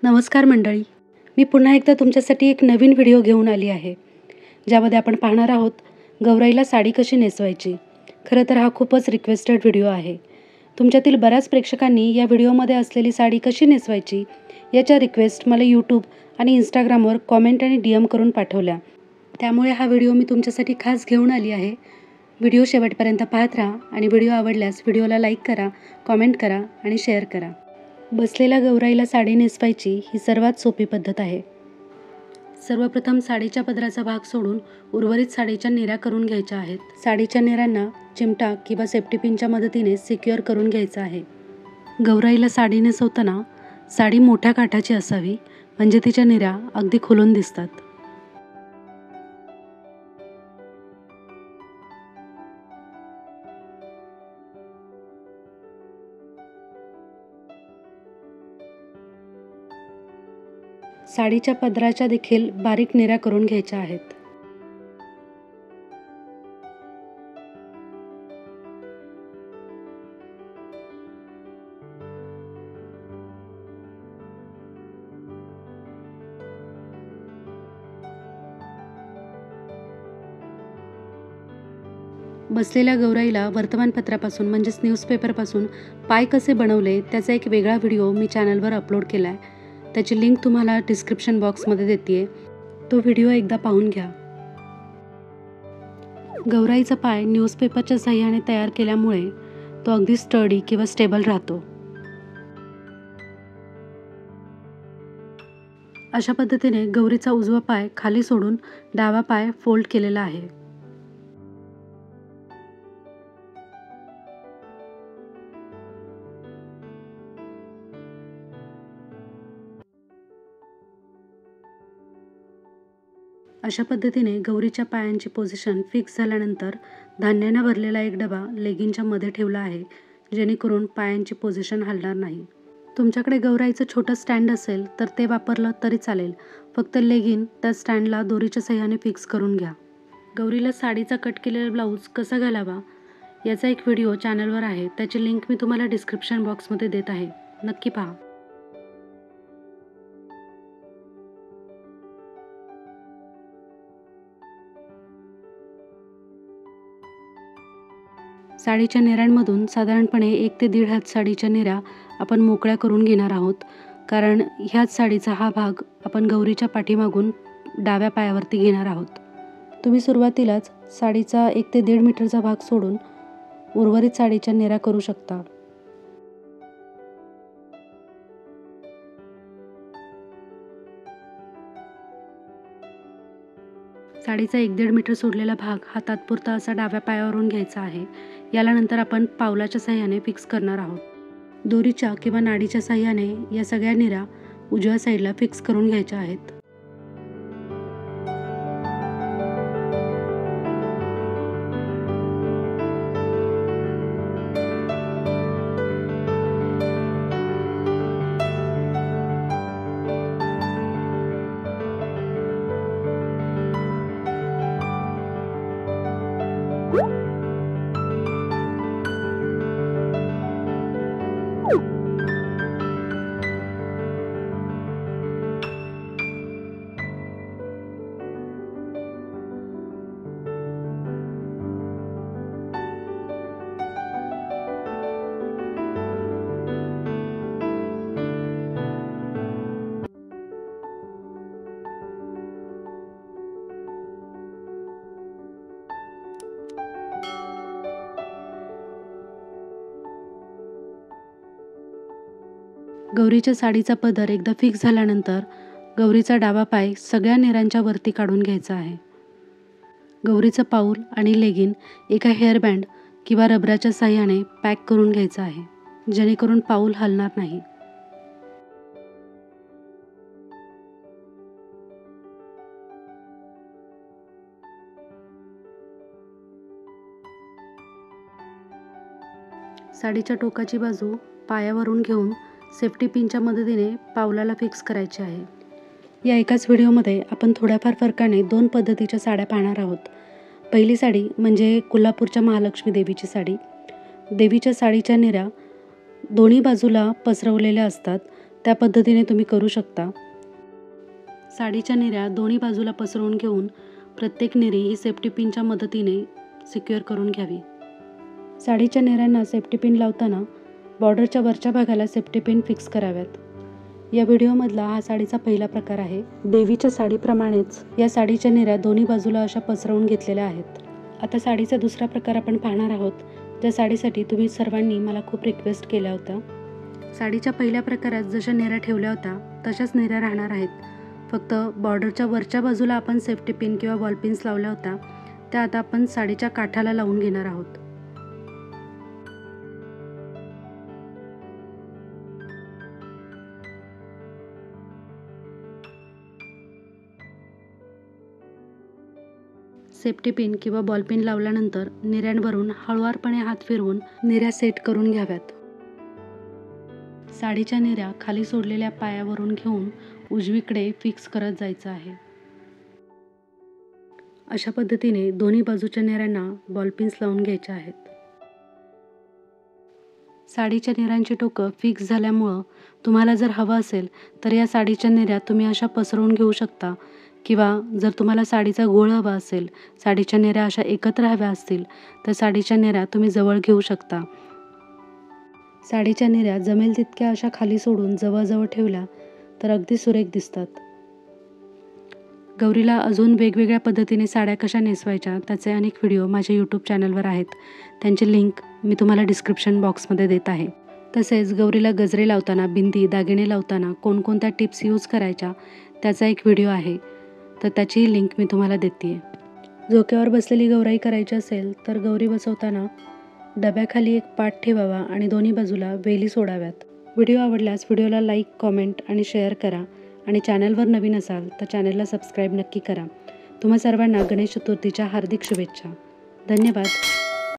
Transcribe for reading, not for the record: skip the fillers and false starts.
नमस्कार मंडळी, मी पुन्हा एकदा तुमच्यासाठी एक नवीन व्हिडिओ घेऊन आली आहे, ज्यामध्ये आपण पाहणार आहोत गौराईला साडी कशी नेसवायची. खरं तर हा खूपच रिक्वेस्टेड व्हिडिओ आहे. तुमच्यातील बऱ्याच प्रेक्षकांनी या व्हिडिओमध्ये असलेली साडी कशी नेसवायची याच्या रिक्वेस्ट मला यूट्यूब आणि इंस्टाग्रामवर कॉमेंट आणि DM करून पाठवल्या. त्यामुळे हा व्हिडिओ मी तुमच्यासाठी खास घेऊन आली आहे. व्हिडिओ शेवटपर्यंत पाहत राहा आणि व्हिडिओ आवडल्यास व्हिडिओला लाईक करा, कॉमेंट करा आणि शेअर करा. बसलेल्या गौराईला साडी नेसवायची ही सर्वात सोपी पद्धत आहे. सर्वप्रथम साडीच्या पदराचा भाग सोडून उर्वरित साडीच्या निऱ्या करून घ्यायच्या आहेत. साडीच्या निऱ्यांना चिमटा किंवा सेफ्टी पिनच्या मदतीने सिक्युअर करून घ्यायचं आहे. गौराईला साडी नेसवताना साडी मोठ्या काठाची असावी, म्हणजे तिच्या निऱ्या अगदी खुलून दिसतात. साडीच्या पदराच्या देखील बारीक निऱ्या करून घ्यायच्या आहेत. बसलेल्या गौराईला वर्तमानपत्रापासून म्हणजेच न्यूजपेपरपासून पाय कसे बनवले त्याचा एक वेगळा व्हिडिओ मी चॅनलवर अपलोड केला आहे. त्याची लिंक तुम्हाला डिस्क्रिप्शन बॉक्समध्ये देते. तो व्हिडिओ एकदा पाहून घ्या. गौराईचा पाय न्यूजपेपरच्या साहाय्याने तयार केल्यामुळे तो अगदी स्टडी किंवा स्टेबल राहतो. अशा पद्धतीने गौरीचा उजवा पाय खाली सोडून डावा पाय फोल्ड केलेला आहे. अशा पद्धतीने गौरीच्या पायांची पोझिशन फिक्स झाल्यानंतर धान्यानं भरलेला एक डबा लेगिनच्या मध्ये ठेवला आहे, जेणेकरून पायांची पोझिशन हलणार नाही. तुमच्याकडे गौराईचं छोटं स्टँड असेल तर ते वापरलं तरी चालेल. फक्त लेगिन त्या स्टँडला दोरीच्या सहाय्याने फिक्स करून घ्या. गौरीला साडीचा कट केलेला ब्लाऊज कसा घालावा याचा एक व्हिडिओ चॅनलवर आहे. त्याची लिंक मी तुम्हाला डिस्क्रिप्शन बॉक्समध्ये देत आहे, नक्की पहा. साडीच्या निऱ्यांमधून साधारणपणे 1 ते 1.5 हात साडीच्या निऱ्या आपण मोकळ्या करून घेणार आहोत, कारण ह्याच साडीचा हा भाग आपण गौरीच्या पाठीमागून डाव्या पायावरती घेणार आहोत. तुम्ही सुरुवातीलाच साडीचा 1 ते 1.5 मीटरचा भाग सोडून उर्वरित साडीच्या निऱ्या करू शकता. साडीचा 1-1.5 मीटर सोडलेला भाग हा तात्पुरता असा डाव्या पायावरून घ्यायचा आहे. याला नंतर आपण पावलाच्या साहाय्याने फिक्स करणार आहोत. दोरीच्या किंवा नाडीच्या साहाय्याने या सगळ्या निऱ्या उजव्या साईडला फिक्स करून घ्यायच्या आहेत. गौरीच्या साडीचा पदर एकदा फिक्स झाल्यानंतर गौरीचा डावा पाय सगळ्या निऱ्यांच्या वरती काढून घ्यायचा आहे. गौरीचं पाऊल आणि लेगिन एका हेअरबँड किंवा रबराच्या साहाय्याने पॅक करून घ्यायचं आहे, जेणेकरून पाऊल हलणार नाही. साडीच्या टोकाची बाजू पायावरून घेऊन सेफ्टी पिनच्या मदतीने पावलाला फिक्स करायचे आहे. या एकाच व्हिडिओमध्ये आपण थोड्याफार फरकाने 2 पद्धतीच्या साड्या पाहणार आहोत. पहिली साडी म्हणजे कोल्हापूरच्या महालक्ष्मी देवीची साडी. देवीच्या साडीच्या निऱ्या दोन्ही बाजूला पसरवलेल्या असतात, त्या पद्धतीने तुम्ही करू शकता। साडीच्या निऱ्या दोन्ही बाजूला पसरवून घेऊन प्रत्येक निरी ही सेफ्टी पिनच्या मदतीने सिक्युअर करून घ्यावी। साडीच्या निऱ्यांना सेफ्टी पिन लावताना बॉर्डरच्या वरच्या भागाला सेफ्टी पिन फिक्स कराव्यात। या व्हिडिओमधला हा साडीचा पहिला प्रकार आहे। देवीच्या साडीप्रमाणेच या साडीच्या निऱ्या दोन्ही बाजूला अशा पसरवून घेतलेल्या आहेत। आता साडीचा दुसरा प्रकार आपण पाहणार आहोत, ज्या साडीसाठी तुम्ही सर्वांनी मला खूप रिक्वेस्ट केल्या होत्या। साडीच्या पहिल्या प्रकारात जशा निऱ्या ठेवल्या होत्या तशाच निऱ्या राहणार आहेत, फक्त बॉर्डरच्या वरच्या बाजूला आपण सेफ्टी पिन किंवा वॉल पिन्स लावल्या होत्या त्या आता आपण साडीच्या काठाला लावून घेणार आहोत। सेफ्टी पिन किंवा बॉल पिन लावल्यानंतर निऱ्यांवरून हळुवारपणे हात फिरवून निऱ्या सेट करून घ्याव्यात। साडीच्या निऱ्या खाली सोडलेल्या पायावरून घेऊन उजवीकडे फिक्स करत जायचं आहे। अशा पद्धतीने दोन्ही बाजूच्या निऱ्यांना बॉल पिन्स लावून घ्यायचे आहेत। साडीच्या निऱ्यांची टोकं फिक्स झाल्यामुळं तुम्हाला जर हवं असेल तर या साडीच्या निऱ्या तुम्ही अशा पसरवून घेऊ शकता, किंवा जर तुम्हाला साडीचा गोळ हवा असेल, साडीच्या निऱ्या अशा एकत्र हव्या असतील तर साडीच्या निऱ्या तुम्ही जवळ घेऊ शकता। साडीच्या निऱ्या जमेल तितक्या अशा खाली सोडून जवळजवळ ठेवल्या तर अगदी सुरेख दिसतात। गौरीला अजून वेगवेगळ्या पद्धतीने साड्या कशा नेसवायच्या त्याचे अनेक व्हिडिओ माझ्या यूट्यूब चॅनलवर आहेत, त्यांची लिंक मी तुम्हाला डिस्क्रिप्शन बॉक्समध्ये देत आहे। तसेच गौरीला गजरे लावताना, बिंदी, दागिने लावताना कोणकोणत्या टिप्स यूज करायच्या त्याचा एक व्हिडिओ आहे, तर त्याची लिंक मी तुम्हाला देते आहे। झोक्यावर बसलेली गौराई करायची असेल तर गौरी बसवताना डब्याखाली एक पाट ठेवावा आणि दोन्ही बाजूला वेली सोडाव्यात। व्हिडिओ आवडल्यास व्हिडिओला लाईक, कॉमेंट आणि शेअर करा आणि चॅनलवर नवीन असाल तर चॅनलला सबस्क्राईब नक्की करा। तुम्हा सर्वांना गणेश चतुर्थीच्या हार्दिक शुभेच्छा। धन्यवाद।